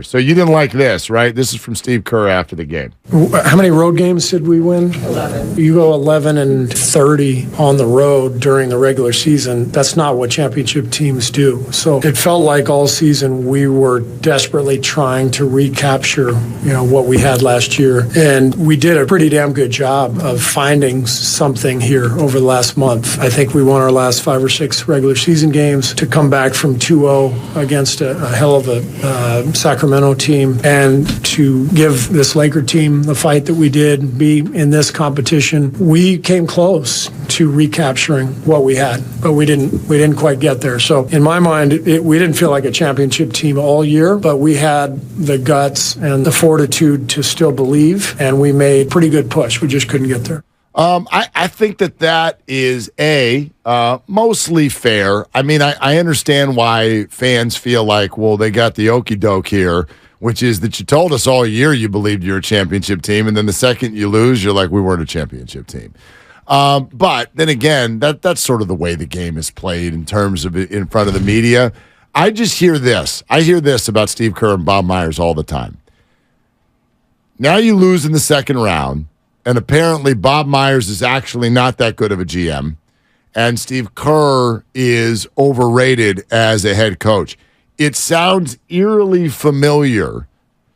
So you didn't like this, right? This is from Steve Kerr after the game. How many road games did we win? 11. You go 11-30 on the road during the regular season. That's not what championship teams do. So it felt like all season we were desperately trying to recapture, what we had last year. And we did a pretty damn good job of finding something here over the last month. I think we won our last 5 or 6 regular season games to come back from 2-0 against a hell of a Sacramento team, and to give this Laker team the fight that we did, be in this competition. We came close to recapturing what we had, but we didn't quite get there. So in my mind, we didn't feel like a championship team all year, but we had the guts and the fortitude to still believe, and we made pretty good push. We just couldn't get there. I think that is mostly fair. I mean, I understand why fans feel like, well, they got the okie doke here, which is that you told us all year you believed you're a championship team, and then the second you lose, you're like, we weren't a championship team. But then again, that's sort of the way the game is played in terms of in front of the media. I just hear this. I hear this about Steve Kerr and Bob Myers all the time. Now you lose in the second round. And apparently Bob Myers is actually not that good of a GM, and Steve Kerr is overrated as a head coach. It sounds eerily familiar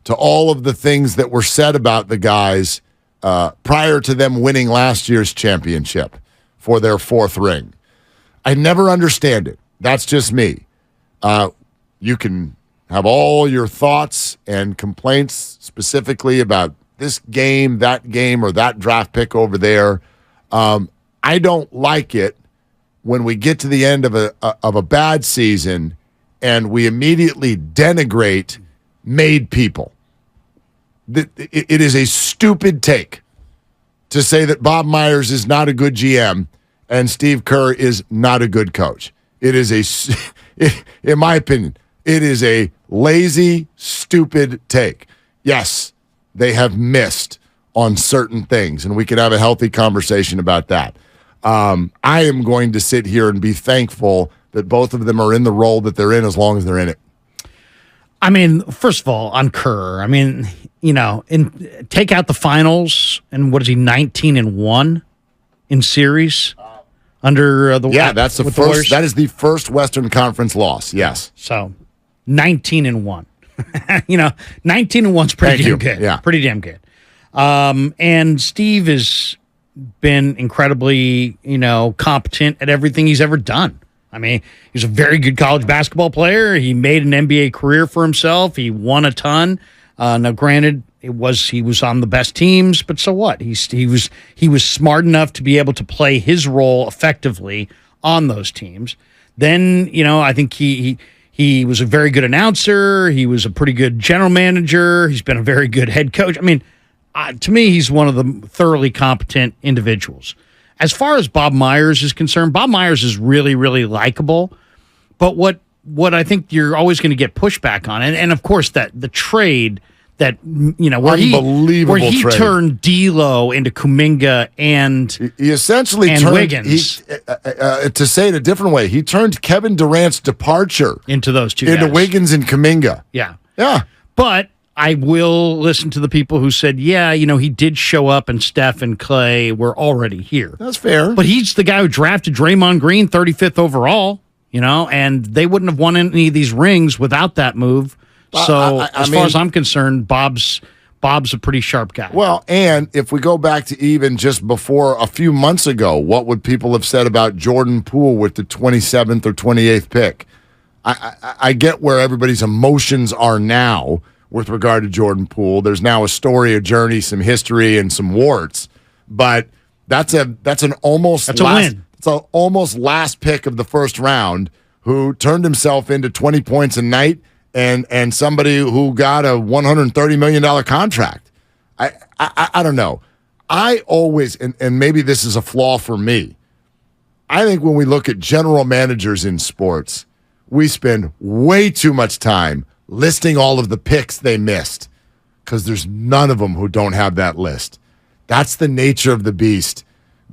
to all of the things that were said about the guys prior to them winning last year's championship for their 4th ring. I never understand it. That's just me. You can have all your thoughts and complaints specifically about this game, or that draft pick over there. I don't like it when we get to the end of a bad season and we immediately denigrate made people. It is a stupid take to say that Bob Myers is not a good GM and Steve Kerr is not a good coach. It is in my opinion, it is a lazy, stupid take. Yes, they have missed on certain things, and we can have a healthy conversation about that. I am going to sit here and be thankful that both of them are in the role that they're in as long as they're in it. I mean, first of all, on Kerr, I mean, take out the finals, and what is he, 19-1 in series under the that's the first. That is the first Western Conference loss. Yes, so 19-1. 19-1's pretty damn good. Yeah. Pretty damn good. And Steve has been incredibly, competent at everything he's ever done. I mean, he's a very good college basketball player. He made an NBA career for himself. He won a ton. Now, granted, he was on the best teams, but so what? He was smart enough to be able to play his role effectively on those teams. Then, I think he was a very good announcer. He was a pretty good general manager. He's been a very good head coach. I mean, to me, he's one of the thoroughly competent individuals. As far as Bob Myers is concerned, Bob Myers is really, really likable. But what I think you're always going to get pushback on, and of course that the trade that where he turned D'Lo into Kuminga and he essentially and turned Wiggins. To say it a different way, he turned Kevin Durant's departure into those two into guys. Wiggins and Kuminga. Yeah. But I will listen to the people who said, he did show up and Steph and Clay were already here. That's fair. But he's the guy who drafted Draymond Green 35th overall, and they wouldn't have won any of these rings without that move. So as far as I'm concerned, Bob's a pretty sharp guy. Well, and if we go back to even just before a few months ago, what would people have said about Jordan Poole with the 27th or 28th pick? I get where everybody's emotions are now with regard to Jordan Poole. There's now a story, a journey, some history, and some warts. But that's an almost win. It's an almost last pick of the first round who turned himself into 20 points a night and somebody who got a $130 million contract. I don't know. I always, and maybe this is a flaw for me, I think when we look at general managers in sports, we spend way too much time listing all of the picks they missed because there's none of them who don't have that list. That's the nature of the beast.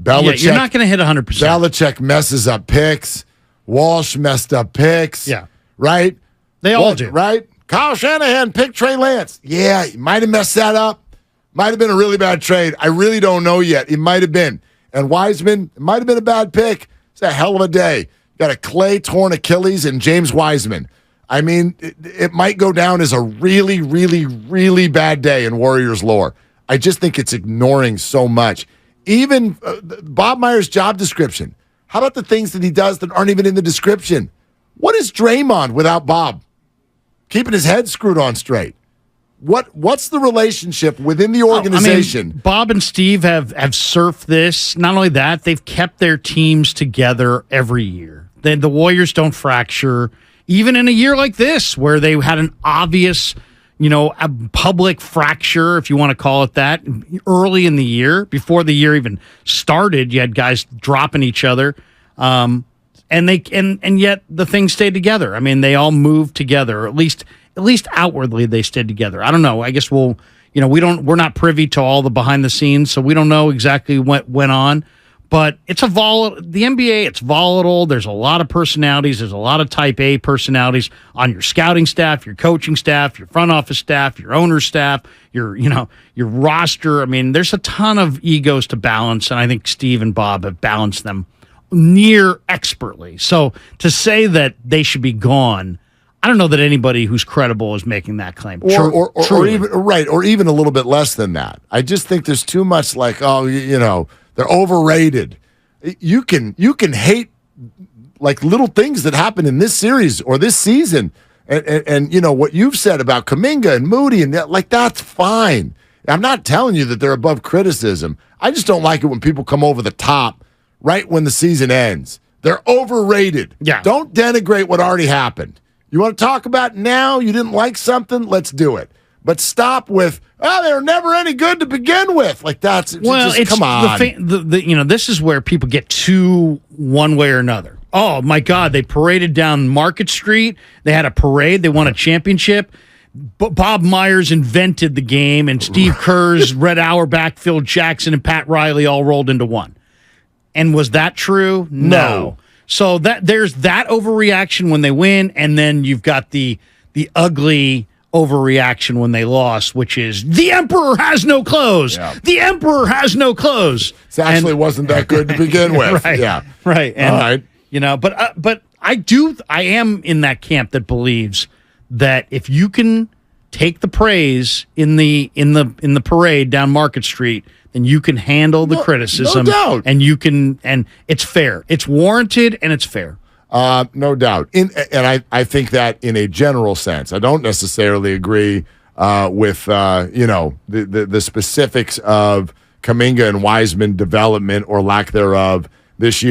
Belichick, you're not going to hit 100%. Belichick messes up picks. Walsh messed up picks. Yeah. Right? They all do. Right? Kyle Shanahan picked Trey Lance. Yeah, he might have messed that up. Might have been a really bad trade. I really don't know yet. It might have been. And Wiseman, it might have been a bad pick. It's a hell of a day. Got a clay torn Achilles and James Wiseman. I mean, it might go down as a really, really, really bad day in Warriors lore. I just think it's ignoring so much. Even Bob Myers' job description. How about the things that he does that aren't even in the description? What is Draymond without Bob? Keeping his head screwed on straight. What's the relationship within the organization? Bob and Steve have surfed this. Not only that, they've kept their teams together every year. The Warriors don't fracture. Even in a year like this, where they had an obvious, a public fracture, if you want to call it that, early in the year, before the year even started, you had guys dropping each other, and yet the thing stayed together. I mean, they all moved together, or at least outwardly they stayed together. I don't know. I guess we're not privy to all the behind the scenes, so we don't know exactly what went on. But it's the NBA, it's volatile. There's a lot of personalities. There's a lot of type A personalities on your scouting staff, your coaching staff, your front office staff, your owner's staff, your roster. I mean, there's a ton of egos to balance, and I think Steve and Bob have balanced them near expertly. So to say that they should be gone, I don't know that anybody who's credible is making that claim. Or even a little bit less than that. I just think there's too much they're overrated. You can hate like little things that happen in this series or this season, and what you've said about Kuminga and Moody and that's fine. I'm not telling you that they're above criticism. I just don't like it when people come over the top right when the season ends. They're overrated. Yeah. Don't denigrate what already happened. You want to talk about now? You didn't like something? Let's do it. But stop with, they were never any good to begin with. Like that's come on. This is where people get too one way or another. Oh my God, they paraded down Market Street. They had a parade. They won a championship. But Bob Myers invented the game, and Steve Kerr's Red Auerbach, Phil Jackson, and Pat Riley all rolled into one. And was that true? No. So there's that overreaction when they win, and then you've got the ugly overreaction when they lost, which is the emperor has no clothes. Yeah. The emperor has no clothes. It actually wasn't that good to begin with. Right. Yeah. Right. And, all right. But I am in that camp that believes that if you can take the praise in the parade down Market Street, then you can handle the criticism. No doubt. And it's fair. It's warranted and it's fair. No doubt. And I think that in a general sense. I don't necessarily agree with the specifics of Kuminga and Wiseman development or lack thereof this year.